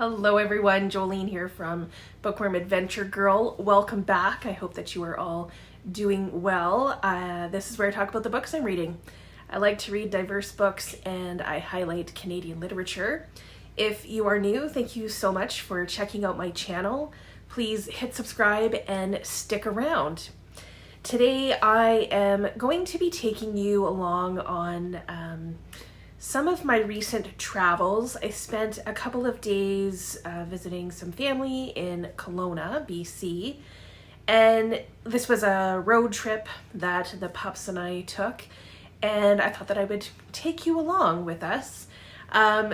Hello everyone, Jolene here from Bookworm Adventure Girl. Welcome back. I hope that you are all doing well. This is where I talk about the books I'm reading. I like to read diverse books and I highlight Canadian literature. If you are new, thank you so much for checking out my channel. Please hit subscribe and stick around. Today I am going to be taking you along on some of my recent travels. I spent a couple of days visiting some family in Kelowna, BC, and this was a road trip that the Pups and I took, and I thought that I would take you along with us.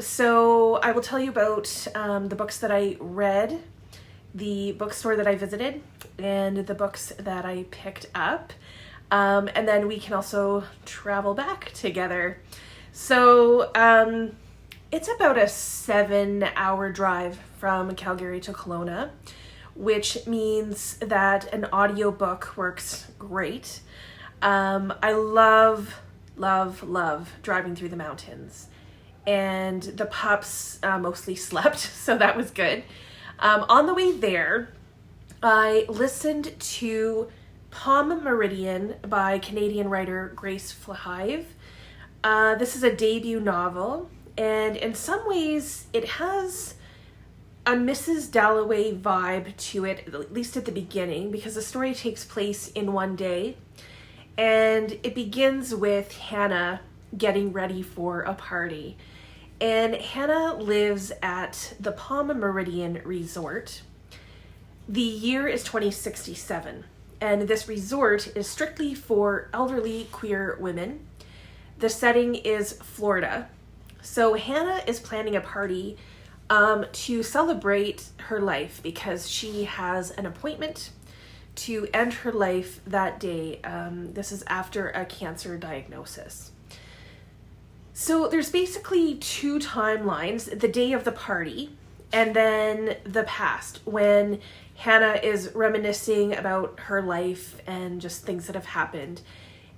So I will tell you about the books that I read, the bookstore that I visited, and the books that I picked up, and then we can also travel back together. So it's about a 7-hour drive from Calgary to Kelowna, which means that an audiobook works great. I love driving through the mountains, and the Pups mostly slept, so that was good. On the way there, I listened to Meridian by Canadian writer Flahive. This is a debut novel, and in some ways it has a Mrs. Dalloway vibe to it, at least at the beginning, because the story takes place in one day, and it begins with Hannah getting ready for a party. And Hannah lives at the Meridian resort. The year is 2067, and this resort is strictly for elderly queer women. The setting is Florida. So Hannah is planning a party to celebrate her life because she has an appointment to end her life that day. This is after a cancer diagnosis. So there's basically two timelines: the day of the party and then the past, when Hannah is reminiscing about her life and just things that have happened.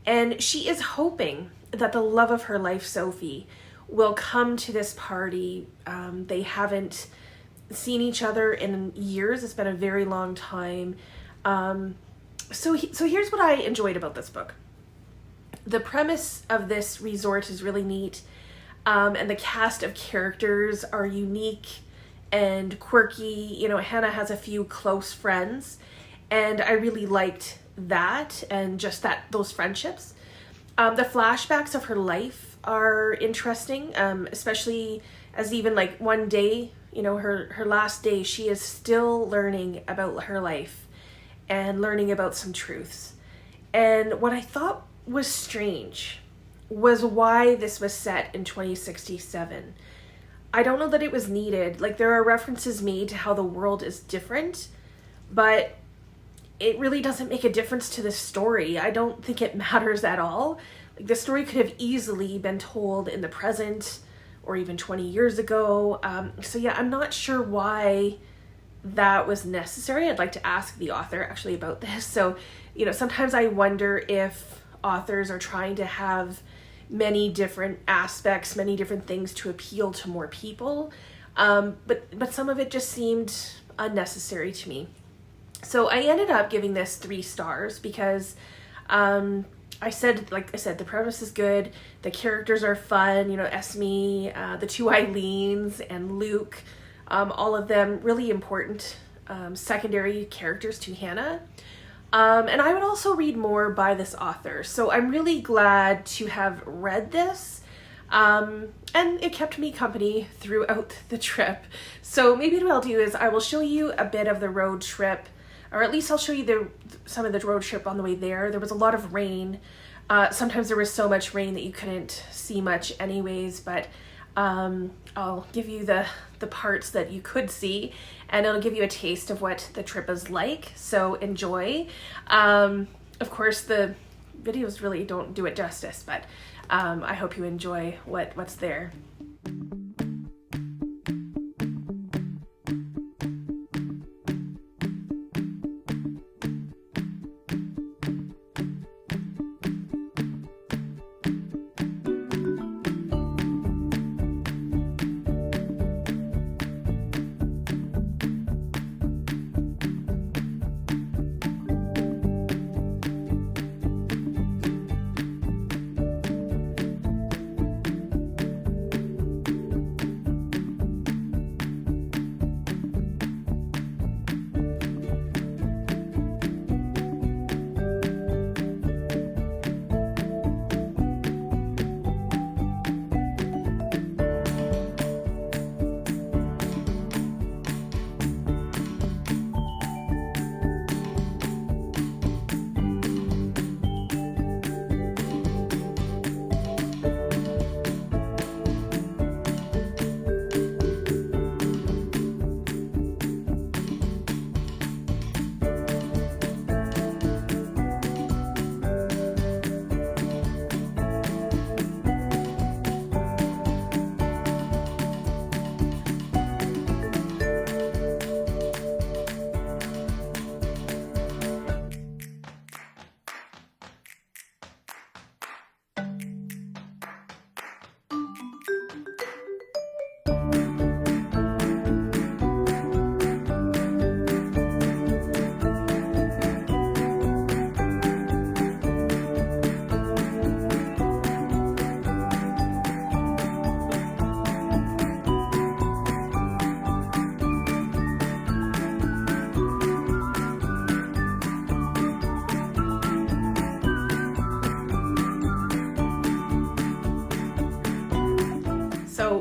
And she is hoping that the love of her life, Sophie, will come to this party. They haven't seen each other in years. It's been a very long time. So here's what I enjoyed about this book. The premise of this resort is really neat, and the cast of characters are unique and quirky. You know, Hannah has a few close friends, and I really liked that and just those friendships. The flashbacks of her life are interesting, especially as even like one day, you know, her last day, she is still learning about her life and learning about some truths. And what I thought was strange was why this was set in 2067. I don't know that it was needed. Like, there are references made to how the world is different, but it really doesn't make a difference to the story. I don't think it matters at all. Like, the story could have easily been told in the present or even 20 years ago. So yeah, I'm not sure why that was necessary. I'd like to ask the author actually about this. So, you know, sometimes I wonder if authors are trying to have many different aspects, many different things to appeal to more people. But some of it just seemed unnecessary to me. So I ended up giving this 3 stars because I said, the premise is good. The characters are fun. You know, Esme, the 2 Eileens, and Luke, all of them really important secondary characters to Hannah. And I would also read more by this author. So I'm really glad to have read this. And it kept me company throughout the trip. So maybe what I'll do is I will show you a bit of the road trip, or at least I'll show you some of the road trip on the way there. There was a lot of rain. Sometimes there was so much rain that you couldn't see much anyways, but I'll give you the parts that you could see, and it'll give you a taste of what the trip is like. So enjoy. Of course, the videos really don't do it justice, but I hope you enjoy what's there.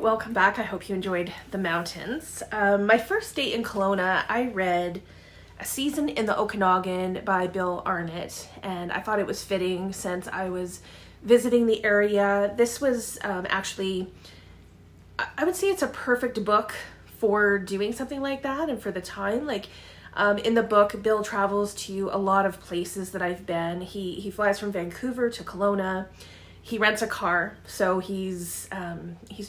welcome back. I hope you enjoyed the mountains. My first day in Kelowna, I read A Season in the Okanagan by Bill Arnott, and I thought it was fitting since I was visiting the area. This was actually, I would say it's a perfect book for doing something like that and for the time. Like in the book, Bill travels to a lot of places that I've been. He flies from Vancouver to Kelowna. He rents a car, so he's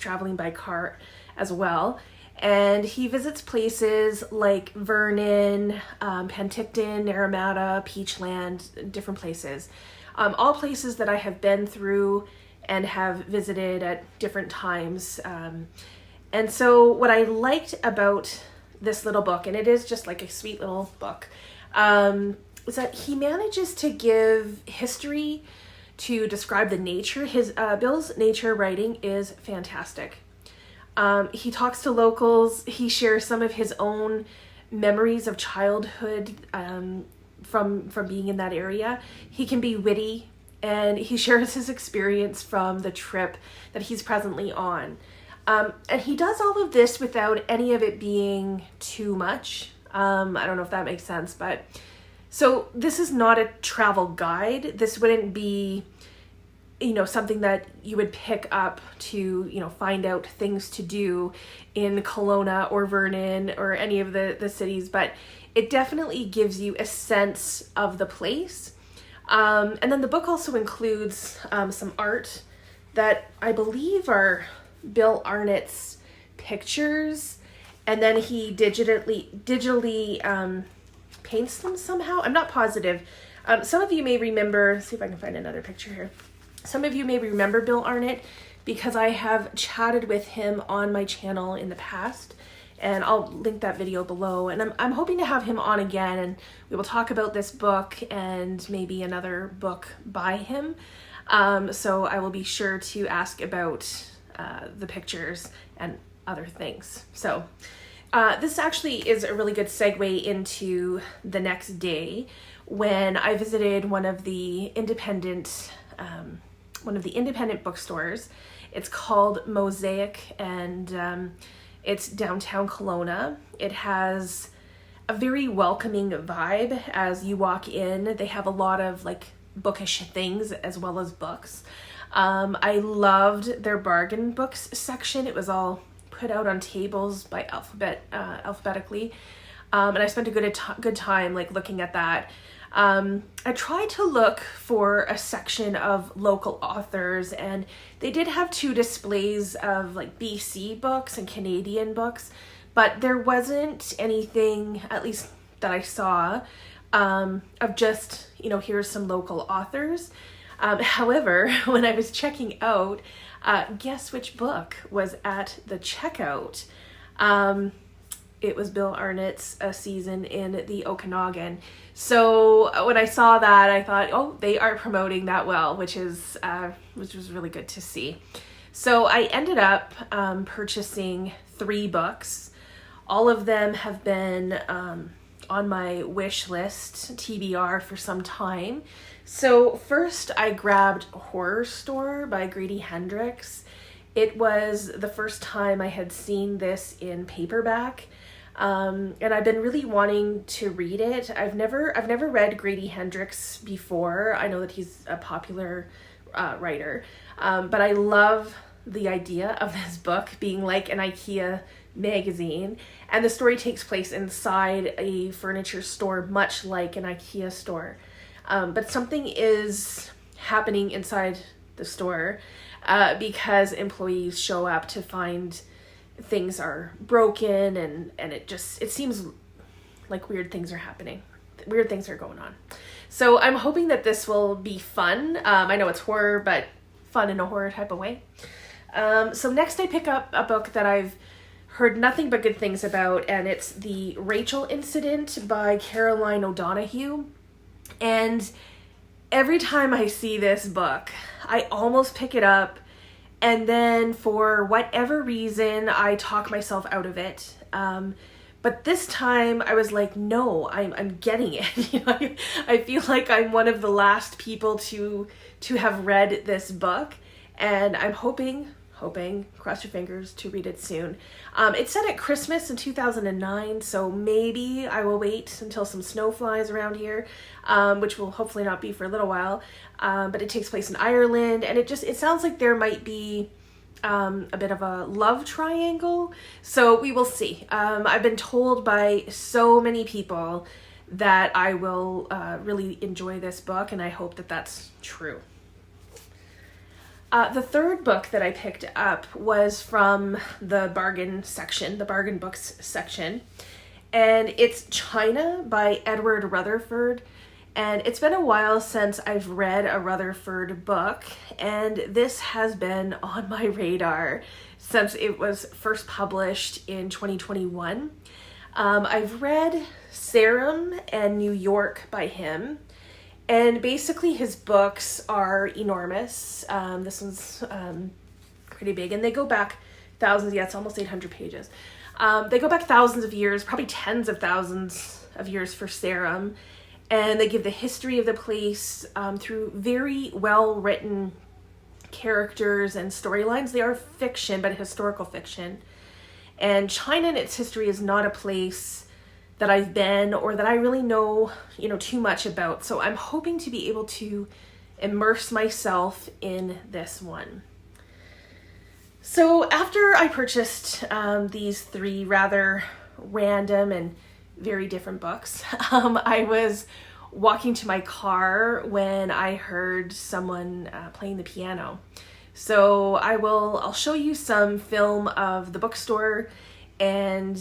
traveling by car as well. And he visits places like Vernon, Penticton, Naramata, Peachland, different places. All places that I have been through and have visited at different times. And so what I liked about this little book, and it is just like a sweet little book, is that he manages to give history to describe the nature. Bill's nature writing is fantastic. He talks to locals. He shares some of his own memories of childhood from being in that area. He can be witty, and he shares his experience from the trip that he's presently on. And he does all of this without any of it being too much. I don't know if that makes sense, but so this is not a travel guide. This wouldn't be, something that you would pick up to, find out things to do in Kelowna or Vernon or any of the cities, but it definitely gives you a sense of the place. And then the book also includes some art that I believe are Bill Arnott's pictures, and then he digitally paints them somehow. I'm not positive. Some of you may remember, let's see if I can find another picture here. Some of you may remember Bill Arnott because I have chatted with him on my channel in the past, and I'll link that video below. And I'm hoping to have him on again, and we will talk about this book and maybe another book by him. So I will be sure to ask about the pictures and other things. So this actually is a really good segue into the next day when I visited one of the independent bookstores. It's called Mosaic, and it's downtown Kelowna. It has a very welcoming vibe as you walk in. They have a lot of like bookish things as well as books. I loved their bargain books section. It was all put out on tables by alphabetically, and I spent a good time like looking at that. I tried to look for a section of local authors, and they did have 2 displays of like BC books and Canadian books, but there wasn't anything, at least that I saw, of just, here's some local authors. However, when I was checking out, guess which book was at the checkout? It was Bill Arnott's A Season in the Okanagan. So when I saw that, I thought, oh, they are promoting that well, which was really good to see. So I ended up purchasing 3 books. All of them have been on my wish list, TBR, for some time. So first I grabbed Horrorstor by Grady Hendrix. It was the first time I had seen this in paperback, and I've been really wanting to read it. I've never read Grady Hendrix before. I know that he's a popular writer, but I love the idea of this book being like an IKEA magazine, and the story takes place inside a furniture store, much like an IKEA store. But something is happening inside the store because employees show up to find things are broken, and it seems like weird things are happening. Weird things are going on. So I'm hoping that this will be fun. I know it's horror, but fun in a horror type of way. So next I pick up a book that I've heard nothing but good things about, and it's The Rachel Incident by Caroline O'Donoghue. And every time I see this book, I almost pick it up, and then for whatever reason, I talk myself out of it. But this time I was like, no, I'm getting it. I feel like I'm one of the last people to have read this book, and I'm hoping hoping, cross your fingers, to read it soon. It's set at Christmas in 2009, so maybe I will wait until some snow flies around here, which will hopefully not be for a little while. But it takes place in Ireland, and it sounds like there might be a bit of a love triangle, so we will see. I've been told by so many people that I will really enjoy this book, and I hope that that's true. The third book that I picked up was from the bargain section, the bargain books section, and it's China by Edward Rutherfurd. And it's been a while since I've read a Rutherfurd book, and this has been on my radar since it was first published in 2021. I've read Salem and New York by him, and basically his books are enormous. This one's pretty big, and they go back thousands, it's almost 800 pages. They go back thousands of years, probably tens of thousands of years for Salem. And they give the history of the place through very well-written characters and storylines. They are fiction, but historical fiction. And China and its history is not a place that I've been or that I really know, too much about. So I'm hoping to be able to immerse myself in this one. So after I purchased these three rather random and very different books, I was walking to my car when I heard someone playing the piano. So I'll show you some film of the bookstore and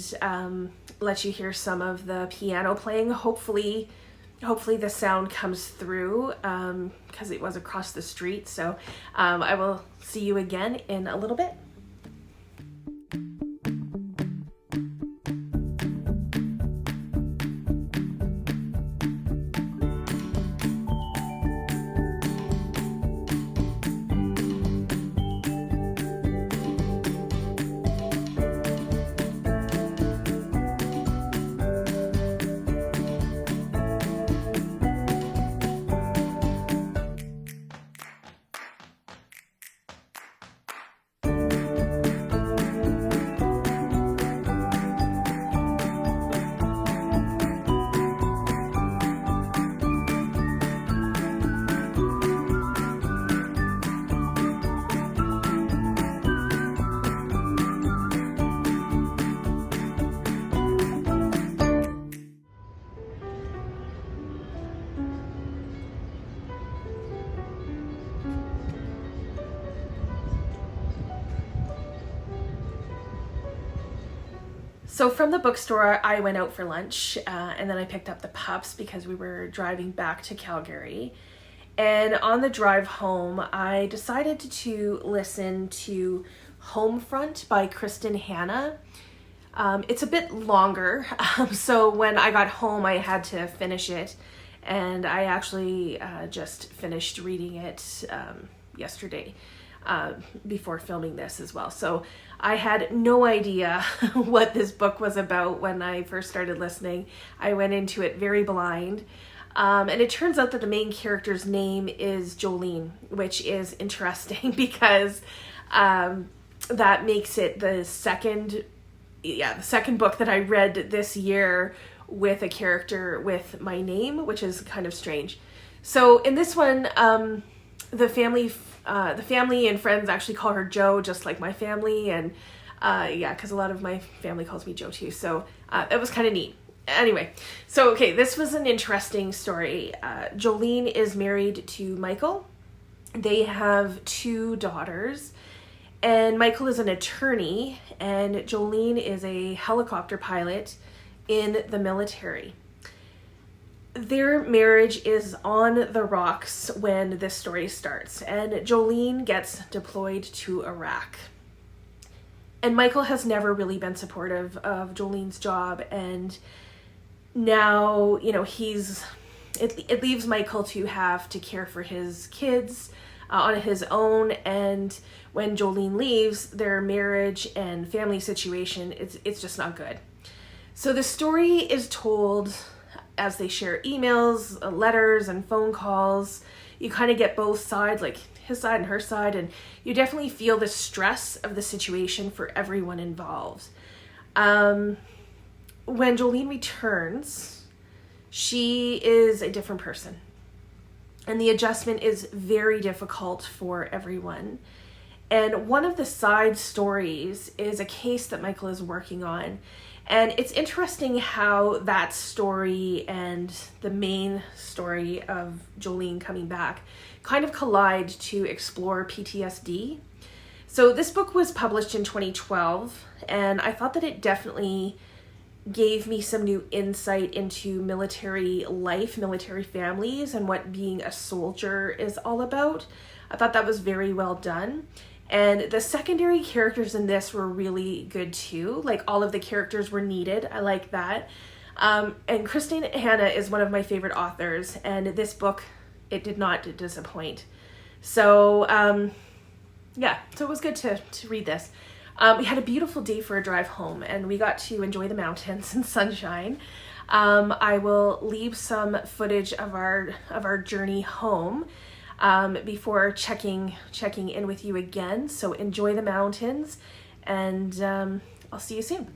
let you hear some of the piano playing. Hopefully the sound comes through because it was across the street. So I will see you again in a little bit. So from the bookstore, I went out for lunch and then I picked up the Pups because we were driving back to Calgary. And on the drive home, I decided to listen to Homefront by Kristin Hannah. It's a bit longer, so when I got home, I had to finish it. And I actually just finished reading it yesterday before filming this as well. So I had no idea what this book was about when I first started listening. I went into it very blind. And it turns out that the main character's name is Jolene, which is interesting because that makes it the second book that I read this year with a character with my name, which is kind of strange. So in this one, the family and friends actually call her Jo, just like my family, and because a lot of my family calls me Jo too. So it was kind of neat. Anyway, so this was an interesting story. Jolene is married to Michael. They have 2 daughters, and Michael is an attorney, and Jolene is a helicopter pilot in the military. Their marriage is on the rocks when this story starts, and Jolene gets deployed to Iraq. And Michael has never really been supportive of Jolene's job, and now, it leaves Michael to have to care for his kids on his own, and when Jolene leaves, their marriage and family situation, it's just not good. So the story is told as they share emails, letters, and phone calls, you kind of get both sides, like his side and her side, and you definitely feel the stress of the situation for everyone involved. When Jolene returns, she is a different person, and the adjustment is very difficult for everyone. And one of the side stories is a case that Michael is working on. And it's interesting how that story and the main story of Jolene coming back kind of collide to explore PTSD. So this book was published in 2012, and I thought that it definitely gave me some new insight into military life, military families, and what being a soldier is all about. I thought that was very well done. And the secondary characters in this were really good too. Like, all of the characters were needed. I like that. And Kristin Hanna is one of my favorite authors, and this book, it did not disappoint. So, so it was good to read this. We had a beautiful day for a drive home, and we got to enjoy the mountains and sunshine. I will leave some footage of our journey home before checking in with you again. So enjoy the mountains, and I'll see you soon.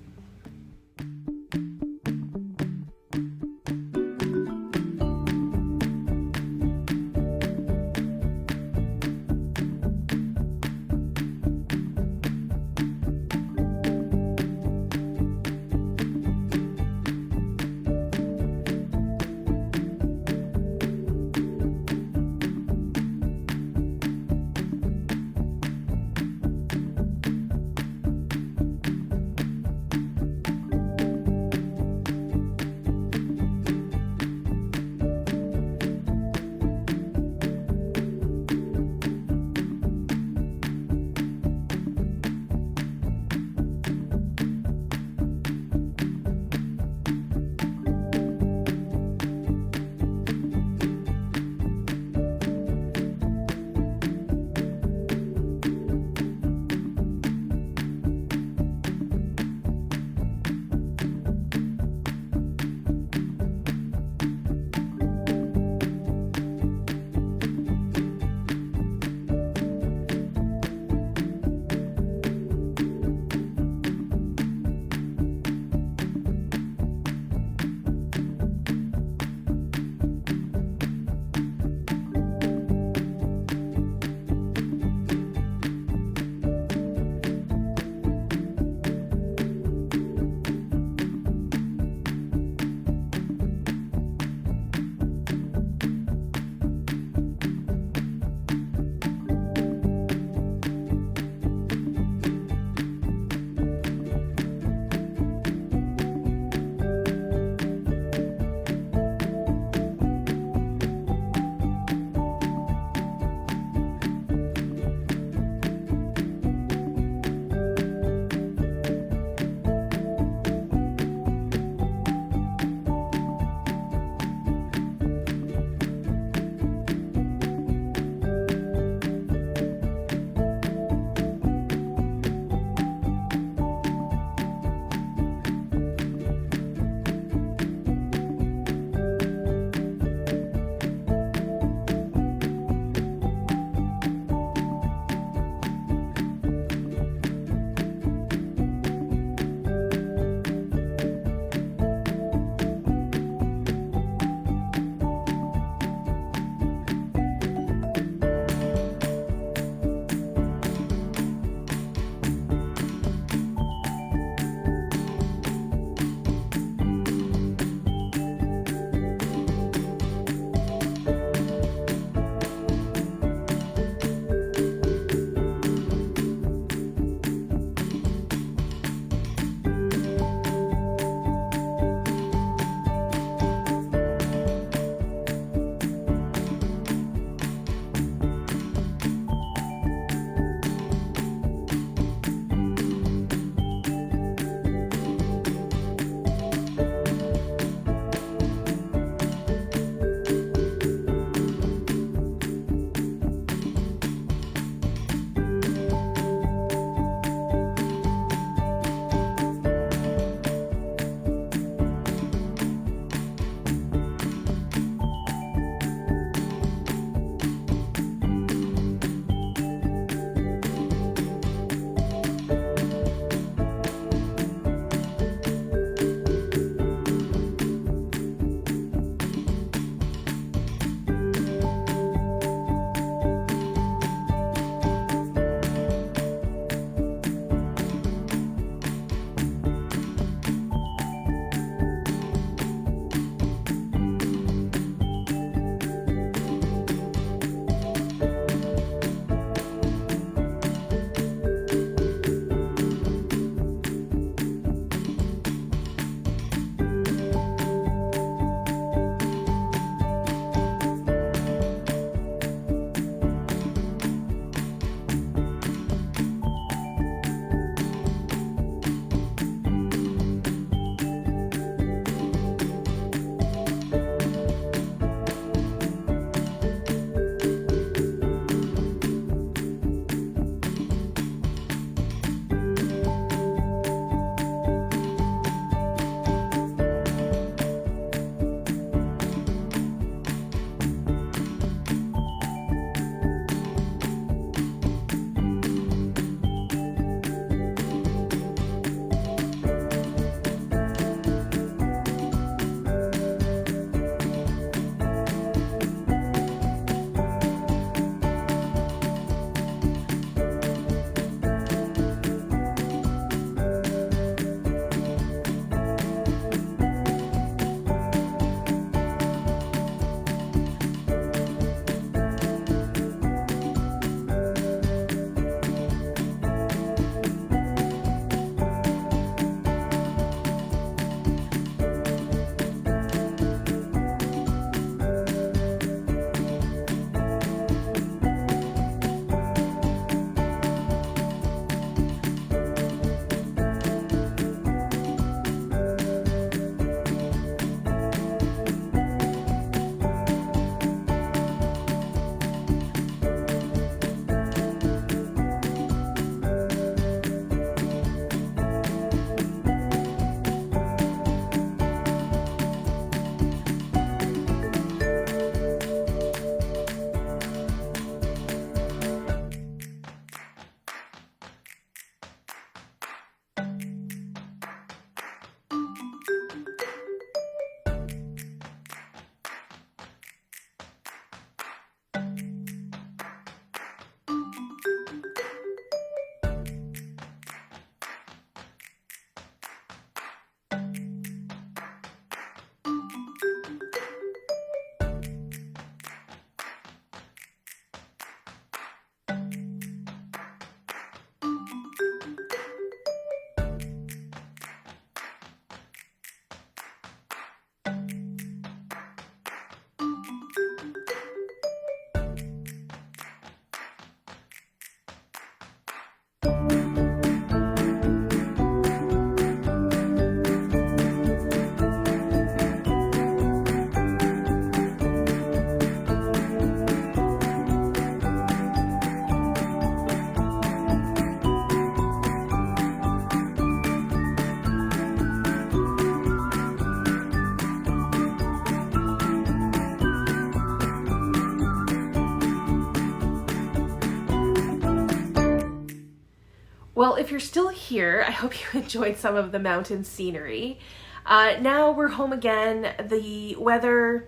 Well, if you're still here, I hope you enjoyed some of the mountain scenery. Now we're home again. The weather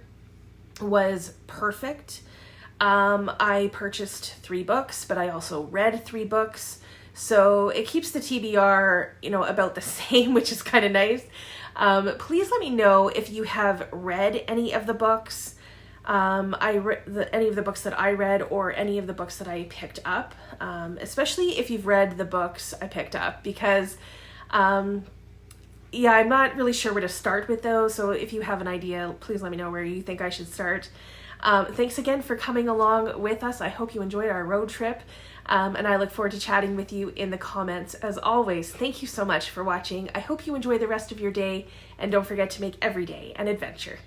was perfect. I purchased 3 books, but I also read 3 books. So it keeps the TBR, about the same, which is kind of nice. Please let me know if you have read any of the books. Any of the books that I read or any of the books that I picked up, especially if you've read the books I picked up, because I'm not really sure where to start with those. So if you have an idea, please let me know where you think I should start. Thanks again for coming along with us. I hope you enjoyed our road trip, and I look forward to chatting with you in the comments. As always, thank you so much for watching. I hope you enjoy the rest of your day, and don't forget to make every day an adventure.